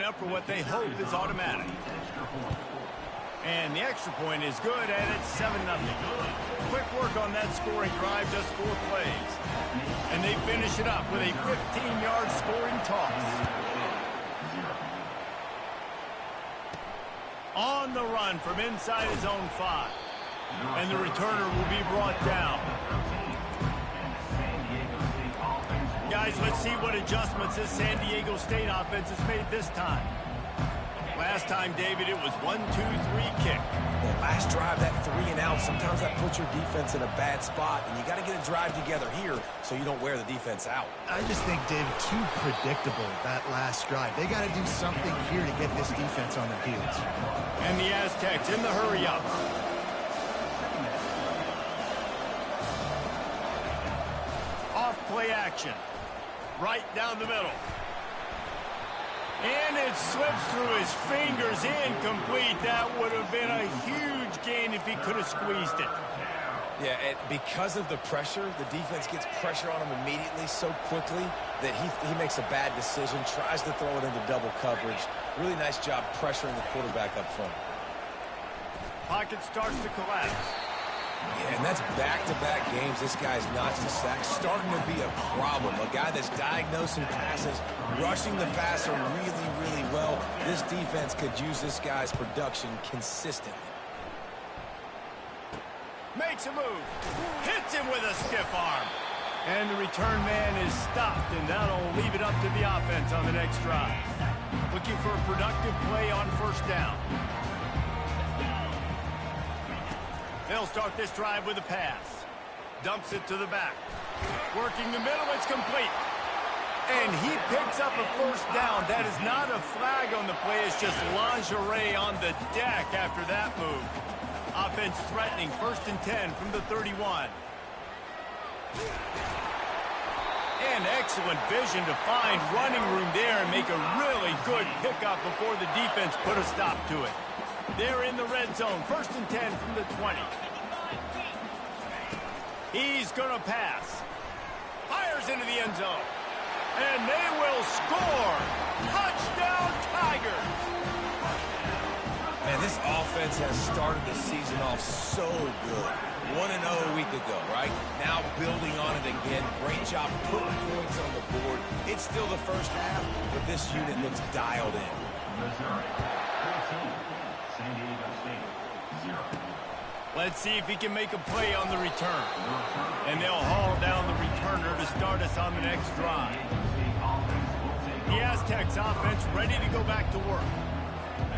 line up for what they hope is automatic. And the extra point is good, and it's 7-0. Quick work on that scoring drive, just 4 plays. And they finish it up with a 15-yard scoring toss. On the run from inside his own 5. And the returner will be brought down. Guys, let's see what adjustments this San Diego State offense has made this time. Last time, David, it was 1-2-3 kick. Well, last drive, that 3 and out, sometimes that puts your defense in a bad spot, and you got to get a drive together here so you don't wear the defense out. I just think, David, too predictable, that last drive. They got to do something here to get this defense on their heels. And the Aztecs in the hurry-up. Off play action. Right down the middle. And it slips through his fingers, incomplete. That would have been a huge gain if he could have squeezed it. Yeah, and because of the pressure, the defense gets pressure on him immediately so quickly that he makes a bad decision, tries to throw it into double coverage. Really nice job pressuring the quarterback up front. Pocket starts to collapse. Yeah, and that's back-to-back games. This guy's notched a sack, starting to be a problem. A guy that's diagnosing passes, rushing the passer really, really well. This defense could use this guy's production consistently. Makes a move. Hits him with a stiff arm. And the return man is stopped, and that'll leave it up to the offense on the next drive. Looking for a productive play on first down. They'll start this drive with a pass. Dumps it to the back. Working the middle, it's complete. And he picks up a first down. That is not a flag on the play. It's just lingerie on the deck after that move. Offense threatening, 1st and 10 from the 31. And excellent vision to find running room there and make a really good pickup before the defense put a stop to it. They're in the red zone, 1st and 10 from the 20. He's going to pass. Fires into the end zone. And they will score. Touchdown, Tigers. Man, this offense has started the season off so good. 1-0 a week ago, right? Now building on it again. Great job putting points on the board. It's still the first half, but this unit looks dialed in. Let's see if he can make a play on the return. And they'll haul down the returner to start us on the next drive. The Aztecs offense ready to go back to work.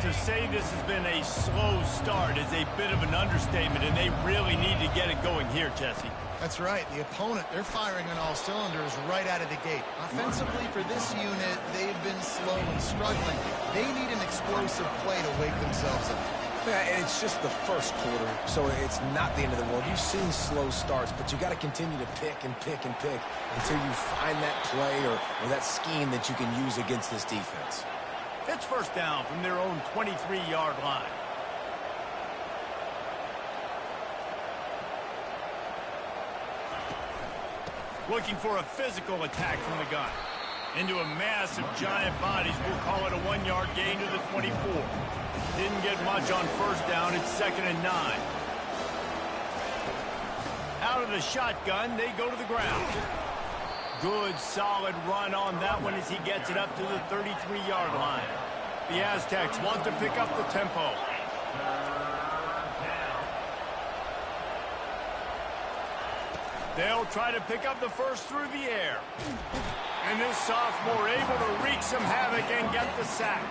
To say this has been a slow start is a bit of an understatement, and they really need to get it going here, Jesse. That's right. The opponent, they're firing on all cylinders right out of the gate. Offensively, for this unit, they've been slow and struggling. They need an explosive play to wake themselves up. Yeah, and it's just the first quarter, so it's not the end of the world. You've seen slow starts, but you got to continue to pick and pick and pick until you find that play or that scheme that you can use against this defense. It's first down from their own 23-yard line. Looking for a physical attack from the gun. Into a mass of giant bodies, we'll call it a 1-yard gain to the 24. Didn't get much on first down, it's 2nd and 9. Out of the shotgun, they go to the ground. Good, solid run on that one as he gets it up to the 33-yard line. The Aztecs want to pick up the tempo. They'll try to pick up the first through the air. And this sophomore able to wreak some havoc and get the sack.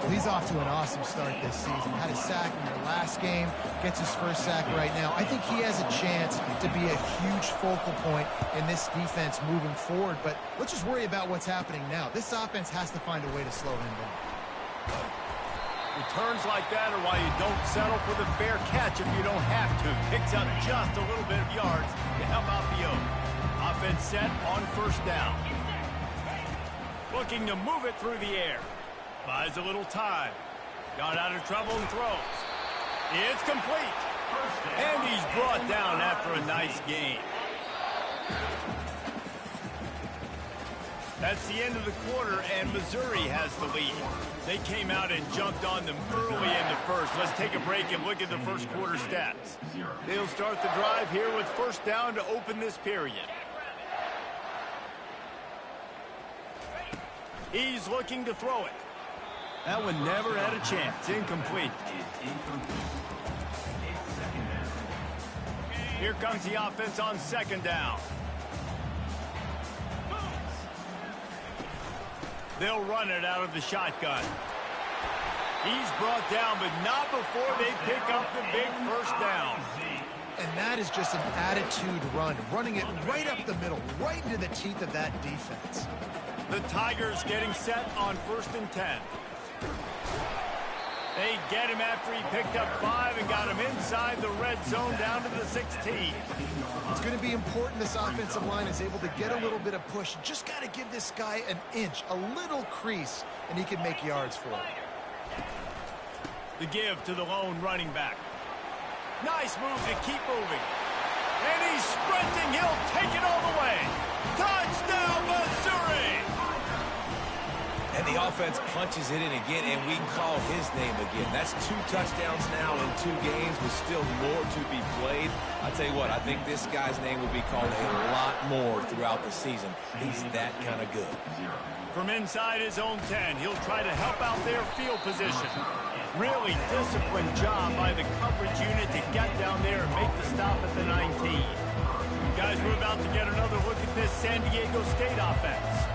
Well, he's off to an awesome start this season. Had a sack in their last game, gets his first sack right now. I think he has a chance to be a huge focal point in this defense moving forward. But let's just worry about what's happening now. This offense has to find a way to slow him down. Returns like that are why you don't settle for the fair catch if you don't have to. Picks up just a little bit of yards to help out the Oak. Offense set on first down. Looking to move it through the air. Buys a little time. Got out of trouble and throws. It's complete. And he's brought down after a nice gain. That's the end of the quarter, and Missouri has the lead. They came out and jumped on them early in the first. Let's take a break and look at the first quarter stats. They'll start the drive here with first down to open this period. He's looking to throw it. That one never had a chance. Incomplete. Here comes the offense on second down. They'll run it out of the shotgun. He's brought down, but not before they pick up the big first down. And that is just an attitude run, running it right up the middle, right into the teeth of that defense. The Tigers getting set on 1st and 10. They get him after he picked up 5 and got him inside the red zone down to the 16. It's going to be important this offensive line is able to get a little bit of push. Just got to give this guy an inch, a little crease, and he can make yards for it. The give to the lone running back. Nice move to keep moving. And he's sprinting. He'll take it all the way. Touchdown, Missouri! And the offense punches it in again, and we call his name again. That's 2 touchdowns now in 2 games with still more to be played. I tell you what, I think this guy's name will be called a lot more throughout the season. He's that kind of good. From inside his own 10, he'll try to help out their field position. Really disciplined job by the coverage unit to get down there and make the stop at the 19. Guys, we're about to get another look at this San Diego State offense.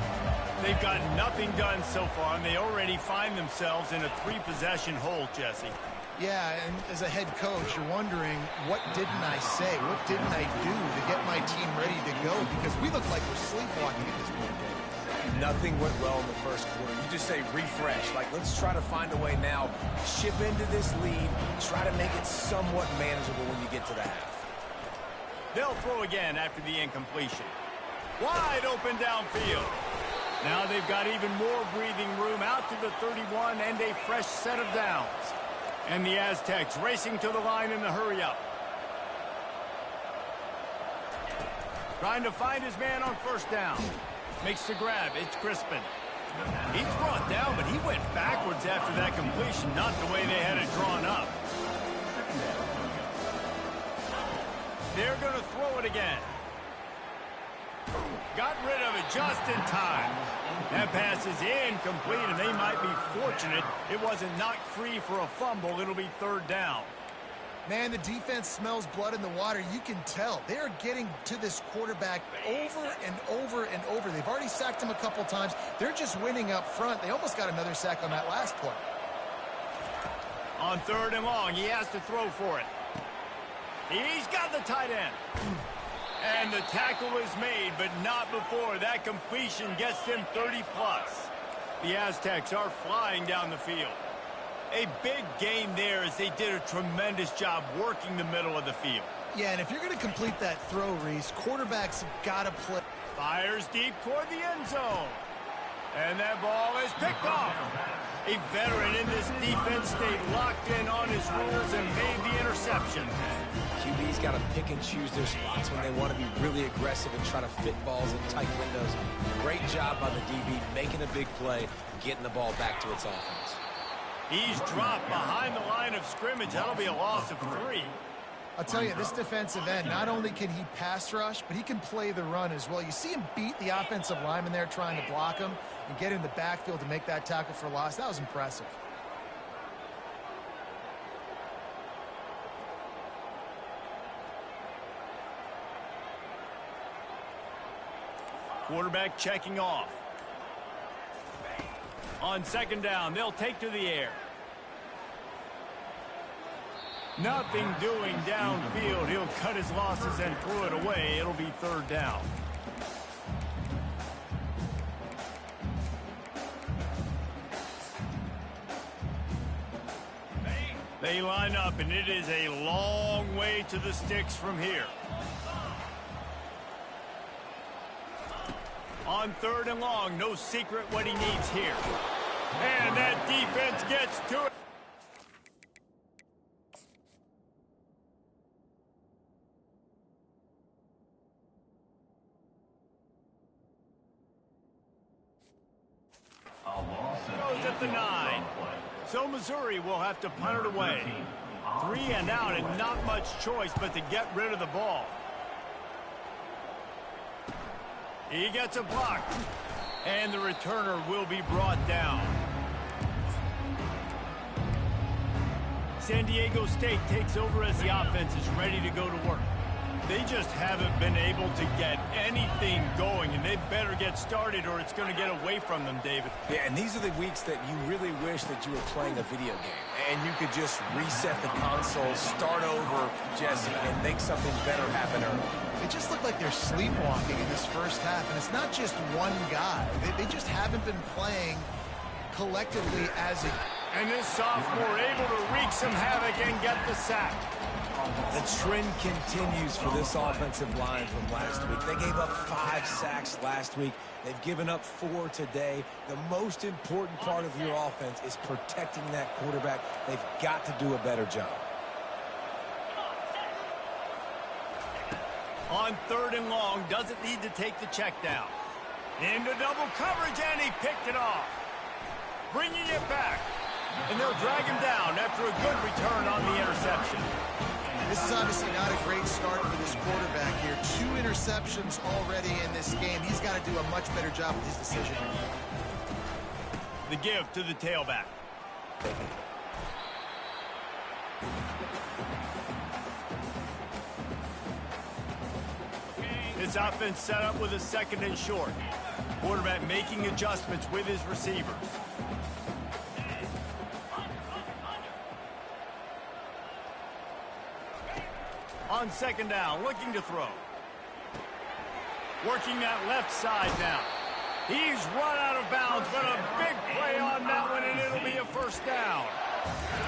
They've got nothing done so far, and they already find themselves in a 3-possession hole, Jesse. Yeah, and as a head coach, you're wondering, what didn't I say? What didn't I do to get my team ready to go? Because we look like we're sleepwalking at this point. Nothing went well in the first quarter. You just say refresh. Like, let's try to find a way now. Chip into this lead. Try to make it somewhat manageable when you get to the half. They'll throw again after the incompletion. Wide open downfield. Now they've got even more breathing room out to the 31 and a fresh set of downs. And the Aztecs racing to the line in the hurry-up. Trying to find his man on first down. Makes the grab. It's Crispin. He's brought down, but he went backwards after that completion, not the way they had it drawn up. They're going to throw it again. Got rid of it just in time. That pass is incomplete, and they might be fortunate it wasn't knocked free for a fumble. It'll be 3rd down. Man, the defense smells blood in the water. You can tell. They're getting to this quarterback over and over and over. They've already sacked him a couple times. They're just winning up front. They almost got another sack on that last play. On 3rd and long, he has to throw for it. He's got the tight end. And the tackle is made, but not before that completion gets them 30-plus. The Aztecs are flying down the field. A big game there as they did a tremendous job working the middle of the field. Yeah, and if you're going to complete that throw, Reese, quarterbacks have got to play. Fires deep toward the end zone. And that ball is picked off. A veteran in this defense stayed locked in on his rules and made the interception. QB's got to pick and choose their spots when they want to be really aggressive and try to fit balls in tight windows. Great job by the DB making a big play, getting the ball back to its offense. He's dropped behind the line of scrimmage. That'll be a loss of 3. I'll tell you, this defensive end, not only can he pass rush, but he can play the run as well. You see him beat the offensive lineman there trying to block him and get in the backfield to make that tackle for loss. That was impressive. Quarterback checking off. On 2nd down, they'll take to the air. Nothing doing downfield. He'll cut his losses and throw it away. It'll be 3rd down. They line up, and it is a long way to the sticks from here. On 3rd and long, no secret what he needs here. And that defense gets to it. 9. So Missouri will have to punt it away. 3 and out, and not much choice but to get rid of the ball. He gets a block, and the returner will be brought down. San Diego State takes over as the offense is ready to go to work. They just haven't been able to get anything going, and they better get started or it's going to get away from them, David. Yeah, and these are the weeks that you really wish that you were playing a video game, and you could just reset the console, start over, Jesse, and make something better happen early. They just look like they're sleepwalking in this first half, and it's not just one guy. They just haven't been playing collectively as a... And this sophomore able to wreak some havoc and get the sack. The trend continues for this offensive line from last week. They gave up 5 sacks last week. They've given up 4 today. The most important part of your offense is protecting that quarterback. They've got to do a better job. On 3rd and long, doesn't need to take the check down. Into double coverage, and he picked it off. Bringing it back. And they'll drag him down after a good return on the interception. This is obviously not a great start for this quarterback here. 2 interceptions already in this game. He's got to do a much better job with his decision. The give to the tailback. This offense set up with a 2nd and short. Quarterback making adjustments with his receivers. On 2nd down, looking to throw. Working that left side now. He's run out of bounds, but a big play on that one, and it'll be a 1st down.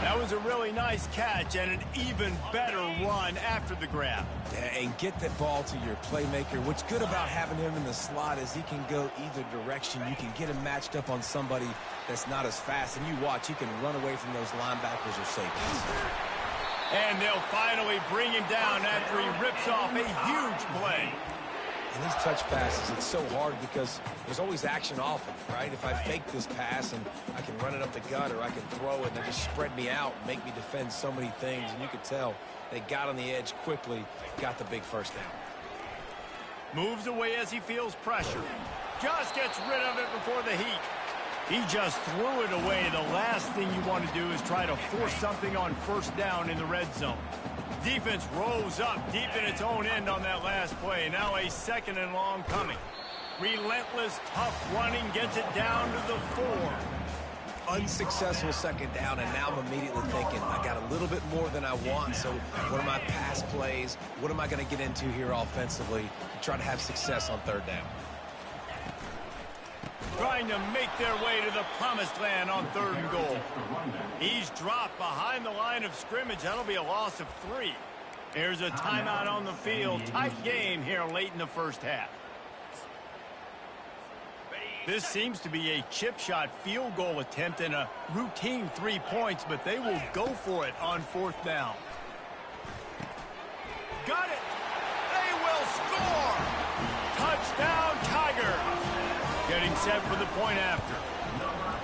That was a really nice catch and an even better run after the grab. Yeah, and get the ball to your playmaker. What's good about having him in the slot is he can go either direction. You can get him matched up on somebody that's not as fast, and you watch, he can run away from those linebackers or safeties. And they'll finally bring him down after he rips off a huge play. And these touch passes, it's so hard because there's always action off it, right? If I fake this pass and I can run it up the gut or I can throw it and they just spread me out and make me defend so many things. And you could tell they got on the edge quickly, got the big 1st down. Moves away as he feels pressure. Just gets rid of it before the heat. He just threw it away. The last thing you want to do is try to force something on 1st down in the red zone. Defense rolls up deep in its own end on that last play. Now a 2nd and long coming. Relentless, tough running gets it down to the 4. Unsuccessful 2nd down, and now I'm immediately thinking, I got a little bit more than I want, so what are my pass plays? What am I going to get into here offensively to try to have success on 3rd down? Trying to make their way to the promised land on 3rd and goal. He's dropped behind the line of scrimmage. That'll be a loss of 3. Here's a timeout on the field. Tight game here late in the 1st half. This seems to be a chip shot field goal attempt and a routine 3 points, but they will go for it on 4th down. Got it! They will score! Touchdown, Tigers! Getting set for the point after.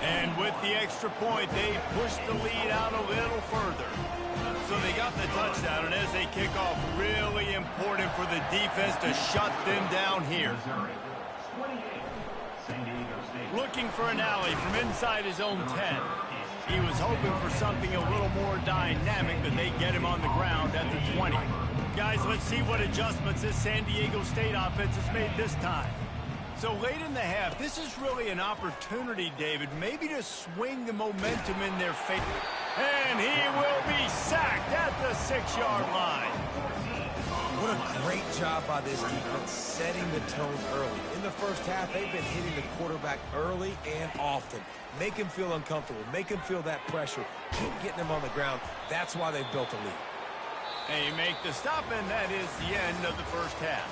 And with the extra point, they push the lead out a little further. So they got the touchdown, and as they kick off, really important for the defense to shut them down here. Looking for an alley from inside his own 10. He was hoping for something a little more dynamic, but they get him on the ground at the 20. Guys, let's see what adjustments this San Diego State offense has made this time. So late in the half, this is really an opportunity, David, maybe to swing the momentum in their favor. And he will be sacked at the 6-yard line. What a great job by this defense setting the tone early. In the 1st half, they've been hitting the quarterback early and often. Make him feel uncomfortable. Make him feel that pressure. Keep getting him on the ground. That's why they've built a lead. They make the stop, and that is the end of the 1st half.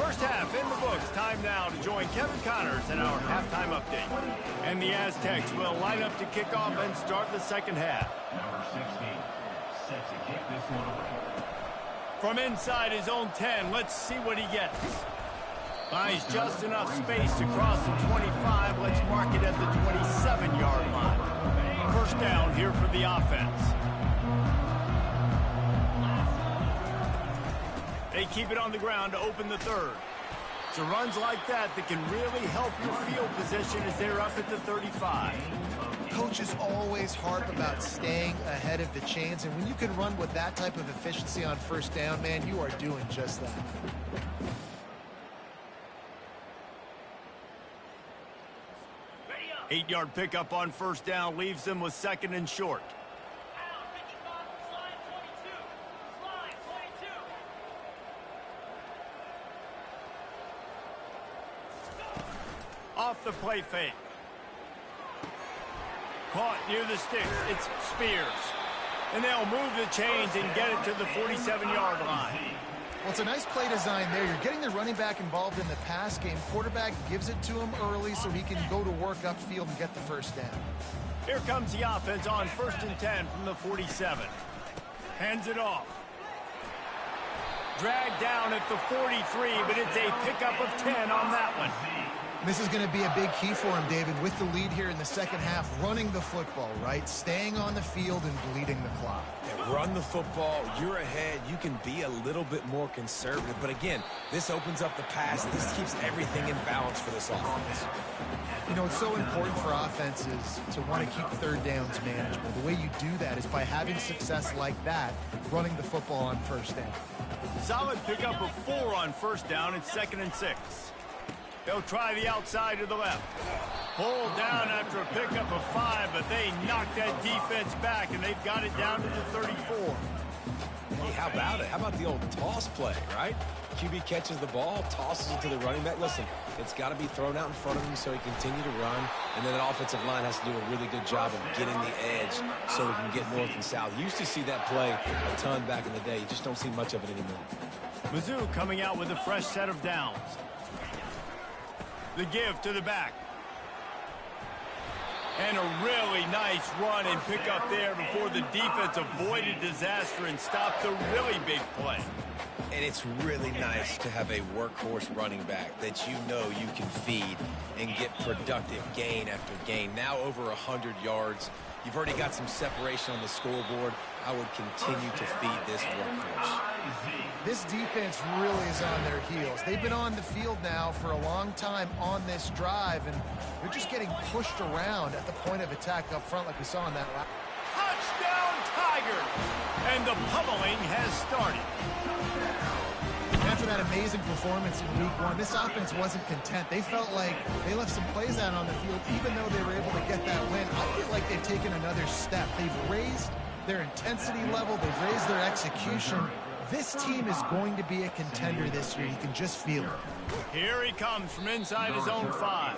1st half in the books. Time now to join Kevin Connors in our halftime update. And the Aztecs will line up to kick off and start the 2nd half. Number 16, set to kick this one away. From inside his own 10, let's see what he gets. Buys just enough space to cross the 25. Let's mark it at the 27-yard line. down here for the offense. They keep it on the ground to open the third. So runs like that can really help your field position as they're up at the 35. Coaches always harp about staying ahead of the chains, and when you can run with that type of efficiency on first down, man, you are doing just that. Eight-yard pickup on first down leaves them with second and short. Off the play fake. Caught near the sticks. It's Spears. And they'll move the chains and get it to the 47-yard line. Well, it's a nice play design there. You're getting the running back involved in the pass game. Quarterback gives it to him early so he can go to work upfield and get the first down. Here comes the offense on 1st and 10 from the 47. Hands it off. Dragged down at the 43, but it's a pickup of 10 on that one. This is going to be a big key for him, David, with the lead here in the second half, running the football, right? Staying on the field and bleeding the clock. Yeah, run the football. You're ahead. You can be a little bit more conservative. But again, this opens up the pass. This keeps everything in balance for this offense. You know, it's so important for offenses to want to keep third downs manageable. The way you do that is by having success like that, running the football on first down. Solid pickup of 4 on first down. It's 2nd and 6. They'll try the outside to the left. Pulled down after a pickup of 5, but they knocked that defense back, and they've got it down to the 34. Hey, how about it? How about the old toss play, right? QB catches the ball, tosses it to the running back. Listen, it's got to be thrown out in front of him so he can continue to run, and then the offensive line has to do a really good job of getting the edge so we can get north and south. You used to see that play a ton back in the day. You just don't see much of it anymore. Mizzou coming out with a fresh set of downs. The give to the back. And a really nice run and pick up there before the defense avoided disaster and stopped a really big play. And it's really nice to have a workhorse running back that you know you can feed and get productive gain after gain. Now over 100 yards. You've already got some separation on the scoreboard. I would continue to feed this workhorse. This defense really is on their heels. They've been on the field now for a long time on this drive, and they're just getting pushed around at the point of attack up front like we saw in that last. Touchdown, Tigers! And the pummeling has started. After that amazing performance in week 1, this offense wasn't content. They felt like they left some plays out on the field, even though they were able to get that win. I feel like they've taken another step. They've raised their intensity level. They've raised their execution. This team is going to be a contender this year. You can just feel it. Here he comes from inside his own 5.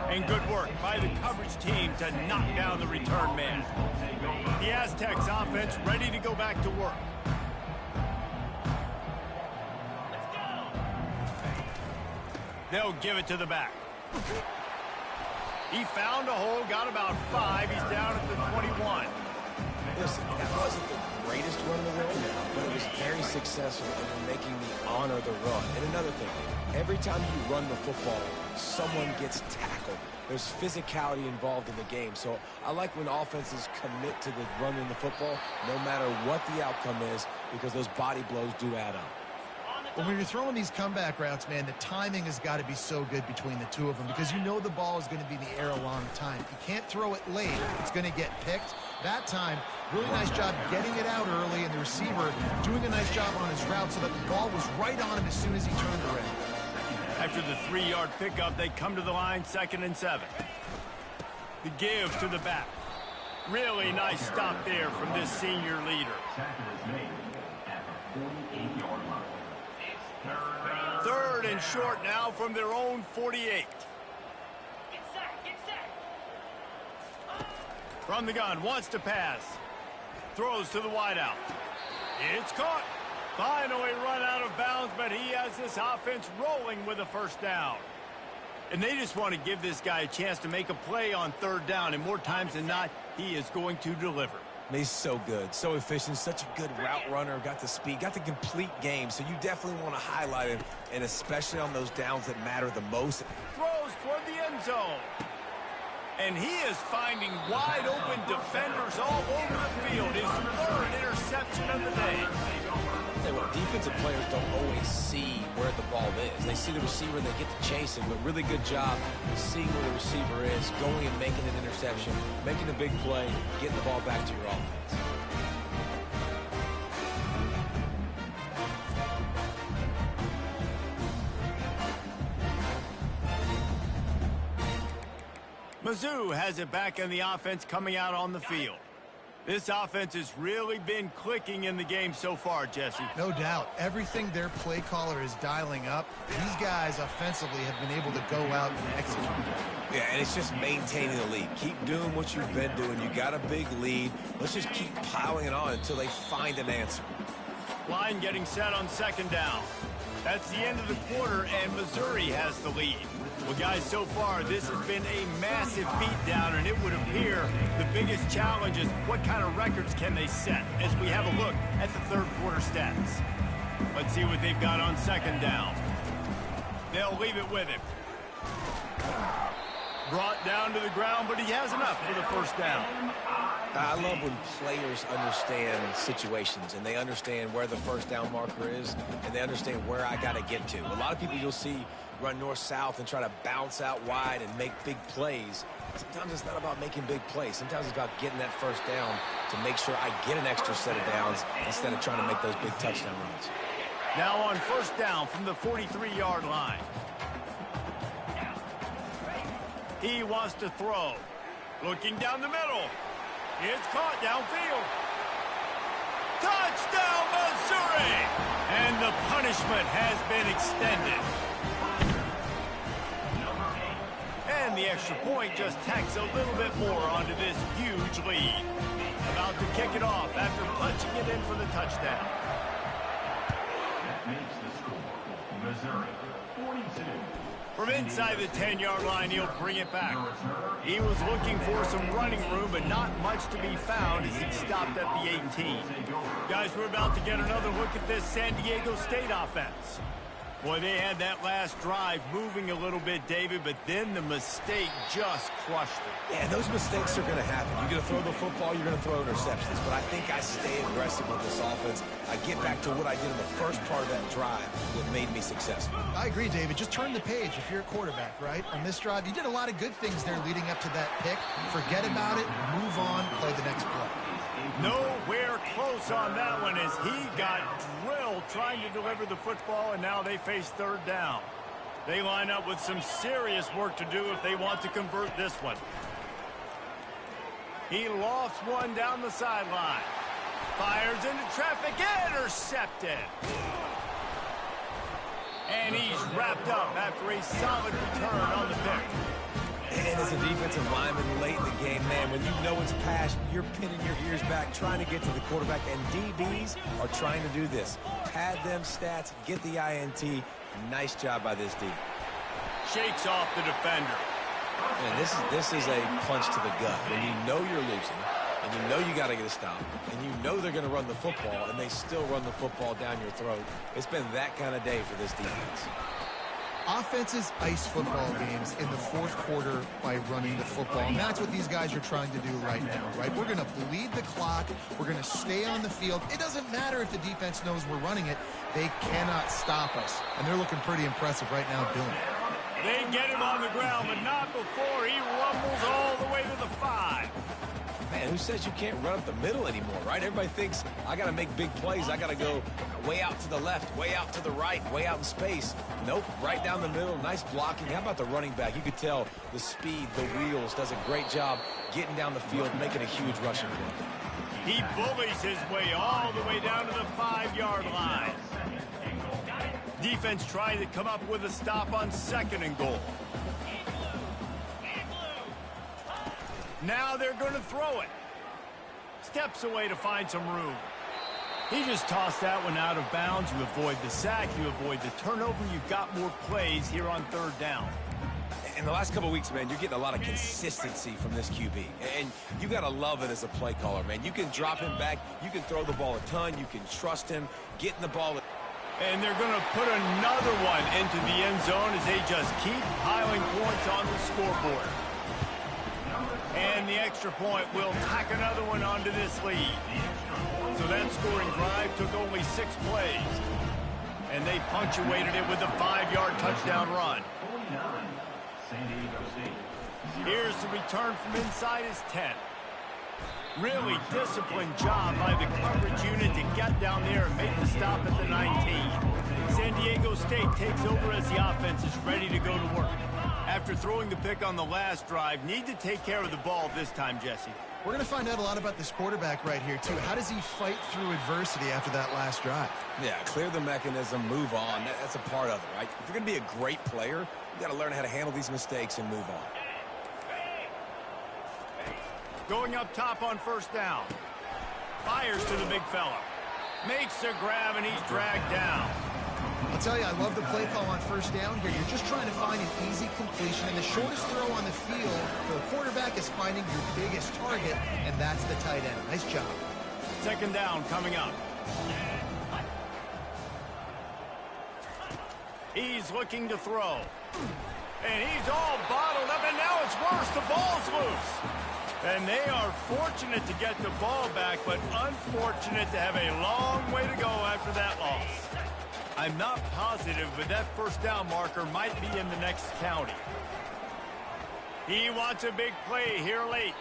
And good work by the coverage team to knock down the return man. The Aztecs offense ready to go back to work. They'll give it to the back. He found a hole, got about 5. He's down at the 21. Listen, that wasn't the greatest run in the world, but it was very successful in making the honor the run. And another thing, every time you run the football, someone gets tackled. There's physicality involved in the game. So I like when offenses commit to the running the football, no matter what the outcome is, because those body blows do add up. When you're throwing these comeback routes, man, the timing has got to be so good between the two of them because you know the ball is going to be in the air a long time. You can't throw it late. It's going to get picked. That time, really nice job getting it out early, and the receiver doing a nice job on his route so that the ball was right on him as soon as he turned around. After the 3-yard pickup, they come to the line, 2nd and 7. The give to the back. Really nice stop there from this senior leader. Third and short now from their own 48. From the gun, wants to pass. Throws to the wideout. It's caught. Finally run out of bounds, but he has this offense rolling with a first down. And they just want to give this guy a chance to make a play on 3rd down, and more times than not, he is going to deliver. He's so good, so efficient, such a good route runner, got the speed, got the complete game, so you definitely want to highlight him, and especially on those downs that matter the most. Throws toward the end zone. And he is finding wide-open defenders all over the field. His third interception of the day. Well, defensive players don't always see where the ball is. They see the receiver, they get to chase him, but really good job seeing where the receiver is, going and making an interception, making a big play, getting the ball back to your offense. Mizzou has it back in the offense coming out on the field. This offense has really been clicking in the game so far, Jesse. No doubt. Everything their play caller is dialing up, these guys offensively have been able to go out and execute. Yeah, and it's just maintaining the lead. Keep doing what you've been doing. You got a big lead. Let's just keep piling it on until they find an answer. Line getting set on second down. That's the end of the quarter, and Missouri has the lead. Well, guys, so far, this has been a massive beatdown, and it would appear the biggest challenge is what kind of records can they set as we have a look at the third quarter stats. Let's see what they've got on second down. They'll leave it with him. Brought down to the ground, but he has enough for the first down. I love when players understand situations and they understand where the first down marker is and they understand where I got to get to. A lot of people you'll see run north-south and try to bounce out wide and make big plays. Sometimes it's not about making big plays. Sometimes it's about getting that first down to make sure I get an extra set of downs instead of trying to make those big touchdown runs. Now on first down from the 43-yard line. He wants to throw. Looking down the middle. It's caught downfield. Touchdown, Missouri! And the punishment has been extended. And the extra point just tacks a little bit more onto this huge lead. About to kick it off after punching it in for the touchdown. That makes the score Missouri 42. From inside the 10-yard line, he'll bring it back. He was looking for some running room, but not much to be found as he stopped at the 18. Guys, we're about to get another look at this San Diego State offense. Boy, they had that last drive moving a little bit, David, but then the mistake just crushed it. Yeah, those mistakes are going to happen. You're going to throw the football, you're going to throw interceptions. But I think I stay aggressive with this offense. I get back to what I did in the first part of that drive that made me successful. I agree, David. Just turn the page if you're a quarterback, right? On this drive, you did a lot of good things there leading up to that pick. Forget about it, move on, play the next play. Nowhere close on that one as he got drilled trying to deliver the football, and now they face third down. They line up with some serious work to do if they want to convert this one. He lofts one down the sideline. Fires into traffic, intercepted. And he's wrapped up after a solid return on the pick. And as a defensive lineman late in the game, man, when you know it's past, you're pinning your ears back, trying to get to the quarterback, and DBs are trying to do this. Pad them stats, get the INT. Nice job by this D. Shakes off the defender. Man, this is a punch to the gut. When you know you're losing, and you know you got to get a stop, and you know they're going to run the football, and they still run the football down your throat. It's been that kind of day for this defense. Offenses ice football games in the fourth quarter by running the football. And that's what these guys are trying to do right now, right? We're going to bleed the clock. We're going to stay on the field. It doesn't matter if the defense knows we're running it. They cannot stop us. And they're looking pretty impressive right now doing it. They get him on the ground, but not before he rumbles all the way to the 5. Man, who says you can't run up the middle anymore, right? Everybody thinks I got to make big plays. I got to go way out to the left, way out to the right, way out in space. Nope, right down the middle. Nice blocking. How about the running back? You could tell the speed, the wheels, does a great job getting down the field, making a huge rushing play. He bullies his way all the way down to the 5-yard line. Defense trying to come up with a stop on 2nd and goal. Now they're going to throw it. Steps away to find some room. He just tossed that one out of bounds. You avoid the sack. You avoid the turnover. You've got more plays here on third down. In the last couple of weeks, man, you're getting a lot of consistency from this QB. And you got to love it as a play caller, man. You can drop him back. You can throw the ball a ton. You can trust him, getting the ball. And they're going to put another one into the end zone as they just keep piling points on the scoreboard. And the extra point will tack another one onto this lead. So that scoring drive took only 6 plays. And they punctuated it with a 5-yard touchdown run. Here's the return from inside his 10. Really disciplined job by the coverage unit to get down there and make the stop at the 19. San Diego State takes over as the offense is ready to go to work. After throwing the pick on the last drive, need to take care of the ball this time, Jesse. We're going to find out a lot about this quarterback right here, too. How does he fight through adversity after that last drive? Yeah, clear the mechanism, move on. That's a part of it, right? If you're going to be a great player, you got to learn how to handle these mistakes and move on. Going up top on first down. Fires to the big fella. Makes the grab, and he's dragged down. I'll tell you, I love the play call on first down here. You're just trying to find an easy completion, and the shortest throw on the field for the quarterback is finding your biggest target, and that's the tight end. Nice job. Second down coming up. He's looking to throw. And he's all bottled up, and now it's worse. The ball's loose. And they are fortunate to get the ball back, but unfortunate to have a long way to go after that loss. I'm not positive, but that first down marker might be in the next county. He wants a big play here late.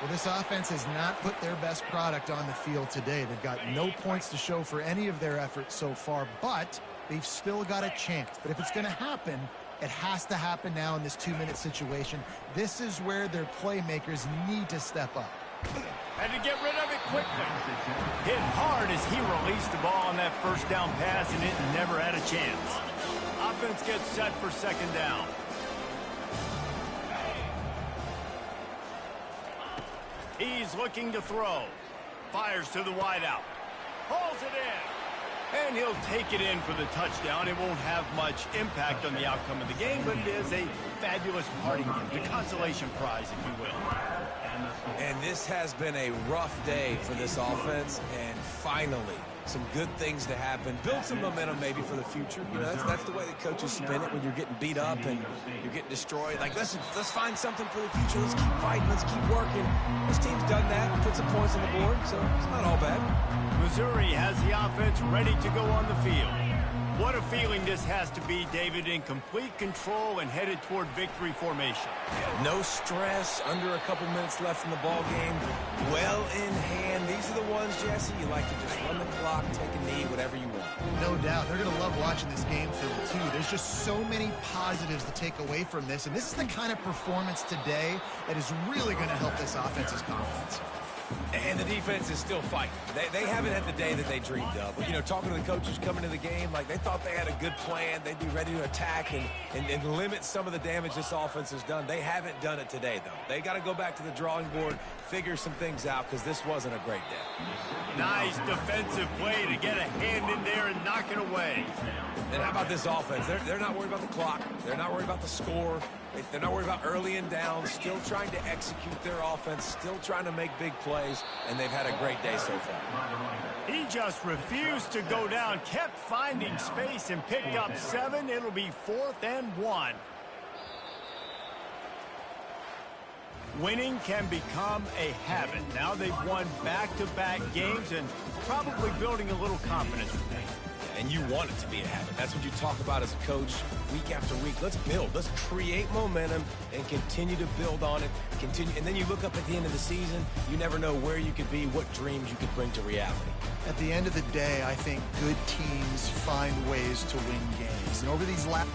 Well, this offense has not put their best product on the field today. They've got no points to show for any of their efforts so far, but they've still got a chance. But if it's going to happen, it has to happen now in this 2-minute situation. This is where their playmakers need to step up. Had to get rid of it quickly. Hit hard as he released the ball on that first down pass, and it never had a chance. Offense gets set for second down. He's looking to throw. Fires to the wideout. Pulls it in. And he'll take it in for the touchdown. It won't have much impact on the outcome of the game, but it is a fabulous parting gift, a consolation prize, if you will. And this has been a rough day for this offense, and finally, some good things to happen. Build some momentum maybe for the future. You know, that's the way the coaches spin it when you're getting beat up and you're getting destroyed. Like, let's find something for the future. Let's keep fighting. Let's keep working. This team's done that, put some points on the board, so it's not all bad. Missouri has the offense ready to go on the field. What a feeling this has to be, David, in complete control and headed toward victory formation. Yeah, no stress, under a couple minutes left in the ball game, well in hand. These are the ones, Jesse, you like to just run the clock, take a knee, whatever you want. No doubt. They're going to love watching this game film, too. There's just so many positives to take away from this, and this is the kind of performance today that is really going to help this offense's confidence. And the defense is still fighting. They haven't had the day that they dreamed of. But, you know, talking to the coaches coming to the game, like they thought they had a good plan. They'd be ready to attack and limit some of the damage this offense has done. They haven't done it today, though. They got to go back to the drawing board, figure some things out, because this wasn't a great day. Nice defensive play to get a hand in there and knock it away. And how about this offense? They're not worried about the clock. They're not worried about the score. They're not worried about early and down. Still trying to execute their offense. Still trying to make big plays. And they've had a great day so far. He just refused to go down. Kept finding space and picked up 7. It'll be 4th and 1. Winning can become a habit. Now they've won back-to-back games and probably building a little confidence with them. And you want it to be a habit. That's what you talk about as a coach week after week. Let's build. Let's create momentum and continue to build on it. And then you look up at the end of the season, you never know where you could be, what dreams you could bring to reality. At the end of the day, I think good teams find ways to win games. And over these last